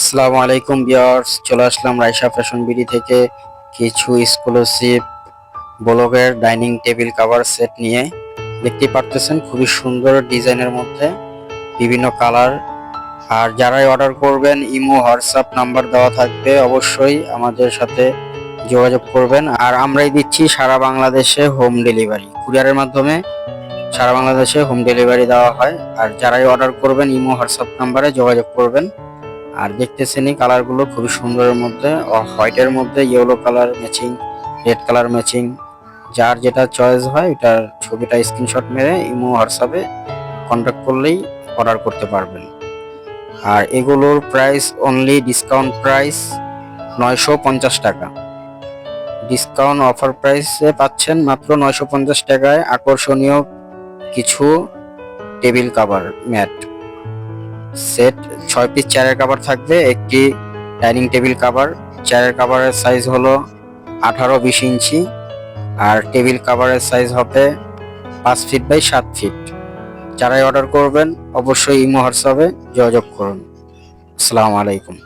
আসসালামু আলাইকুম ভিউয়ার্স, চলে আসলাম রাইসা ফ্যাশন বিডি থেকে কিছু এক্সক্লুসিভ ব্লগের ডাইনিং টেবিল কভার সেট নিয়ে। দেখতে পারতেছেন খুবই সুন্দর ডিজাইনের মধ্যে বিভিন্ন কালার। আর যারাই অর্ডার করবেন ইমো হোয়াটসঅ্যাপ নাম্বার দেওয়া থাকবে, অবশ্যই আমাদের সাথে যোগাযোগ করবেন। আর আমরাই দিচ্ছি সারা বাংলাদেশে হোম ডেলিভারি, কুরিয়ারের মাধ্যমে সারা বাংলাদেশে হোম ডেলিভারি দেওয়া হয়। আর যারাই অর্ডার করবেন ইমো হোয়াটসঅ্যাপ নাম্বারে যোগাযোগ করবেন। আর দেখতেছেন এই কালারগুলো খুবই সুন্দরের মধ্যে, হোয়াইটের মধ্যে yellow colour matching, red colour matching. যার যেটা চয়েস হয় এটার ছবিটা স্ক্রিনশট মেরে ইমো হোয়াটসঅ্যাপে কন্ট্যাক্ট করলেই অর্ডার করতে পারবেন। আর এগুলোর প্রাইস অনলি ডিসকাউন্ট প্রাইস 950 টাকা। ডিসকাউন্ট অফার প্রাইসে পাচ্ছেন মাত্র 950 টাকায় আকর্ষণীয় কিছু table cover mat set. 6 piece চেয়ারের কভার থাকবে, একটি ডাইনিং টেবিল কভার। চেয়ারের কভারের সাইজ হলো 18-20 ইঞ্চি, আর টেবিল কভারের সাইজ হবে 5 ফিট বাই 7 ফিট। যারাই অর্ডার করবেন অবশ্যই ইমো হোয়াটসঅ্যাপে যোগাযোগ করুন। আসসালামু আলাইকুম।